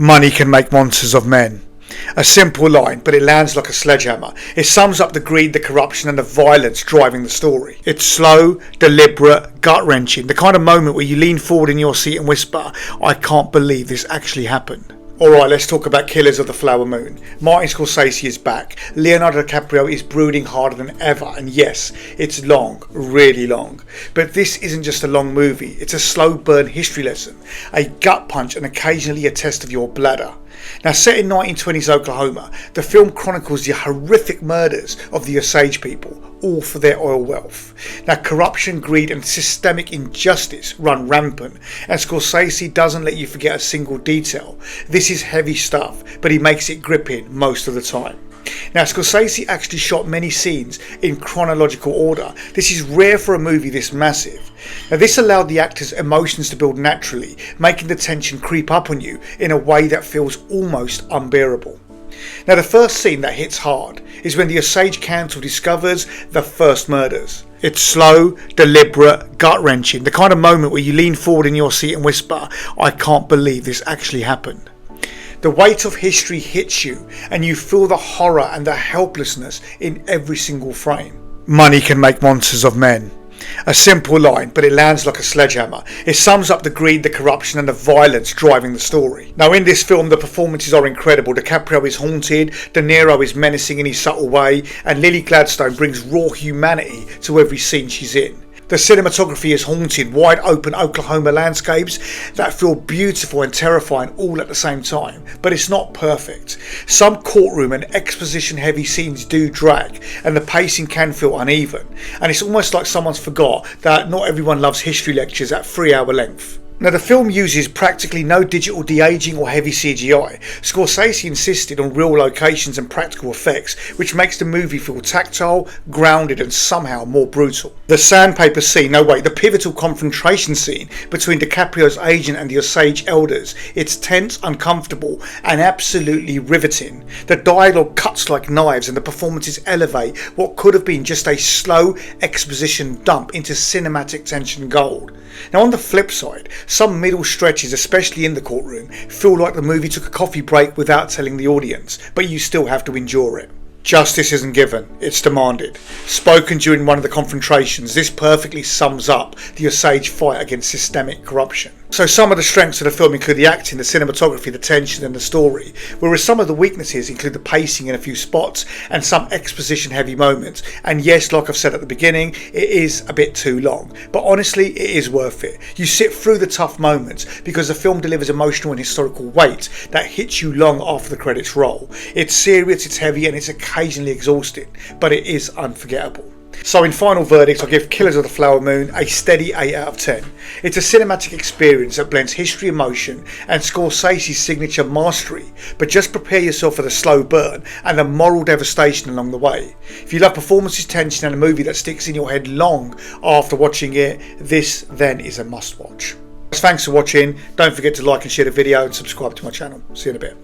Money can make monsters of men. A simple line, but it lands like a sledgehammer. It sums up the greed, the corruption and the violence driving the story. It's slow, deliberate, gut-wrenching, the kind of moment where you lean forward in your seat and whisper, I can't believe this actually happened. Alright, let's talk about Killers of the Flower Moon. Martin Scorsese is back. Leonardo DiCaprio is brooding harder than ever. And yes, it's long, really long. But this isn't just a long movie. It's a slow burn history lesson, a gut punch and occasionally a test of your bladder. Now, set in 1920s Oklahoma, the film chronicles the horrific murders of the Osage people, all for their oil wealth. Now, corruption, greed and systemic injustice run rampant, and Scorsese doesn't let you forget a single detail. This is heavy stuff, but he makes it gripping most of the time. Now, Scorsese actually shot many scenes in chronological order. This is rare for a movie this massive. Now, this allowed the actors' emotions to build naturally, making the tension creep up on you in a way that feels almost unbearable. Now, the first scene that hits hard is when the Osage Council discovers the first murders. It's slow, deliberate, gut-wrenching, the kind of moment where you lean forward in your seat and whisper, I can't believe this actually happened. The weight of history hits you and you feel the horror and the helplessness in every single frame. Money can make monsters of men. A simple line, but it lands like a sledgehammer. It sums up the greed, the corruption and the violence driving the story. Now, in this film, the performances are incredible. DiCaprio is haunted, De Niro is menacing in his subtle way, and Lily Gladstone brings raw humanity to every scene she's in. The cinematography is haunted, wide open Oklahoma landscapes that feel beautiful and terrifying all at the same time, but it's not perfect. Some courtroom and exposition heavy scenes do drag and the pacing can feel uneven, and it's almost like someone's forgot that not everyone loves history lectures at 3-hour length. Now, the film uses practically no digital de-aging or heavy CGI. Scorsese insisted on real locations and practical effects, which makes the movie feel tactile, grounded and somehow more brutal. The sandpaper scene, the pivotal confrontation scene between DiCaprio's agent and the Osage elders, it's tense, uncomfortable and absolutely riveting. The dialogue cuts like knives and the performances elevate what could have been just a slow exposition dump into cinematic tension gold. Now, on the flip side, some middle stretches, especially in the courtroom, feel like the movie took a coffee break without telling the audience, but you still have to endure it. Justice isn't given, it's demanded. Spoken during one of the confrontations, this perfectly sums up the Osage fight against systemic corruption. So some of the strengths of the film include the acting, the cinematography, the tension and the story, whereas some of the weaknesses include the pacing in a few spots and some exposition heavy moments. And yes, like I've said at the beginning, it is a bit too long, but honestly it is worth it. You sit through the tough moments because the film delivers emotional and historical weight that hits you long after the credits roll. It's serious, it's heavy and it's occasionally exhausting, but it is unforgettable. So in final verdict, I give Killers of the Flower Moon a steady 8 out of 10. It's a cinematic experience that blends history, emotion and Scorsese's signature mastery, but just prepare yourself for the slow burn and the moral devastation along the way. If you love performances, tension and a movie that sticks in your head long after watching it, this then is a must watch. Thanks for watching. Don't forget to like and share the video and subscribe to my channel. See you in a bit.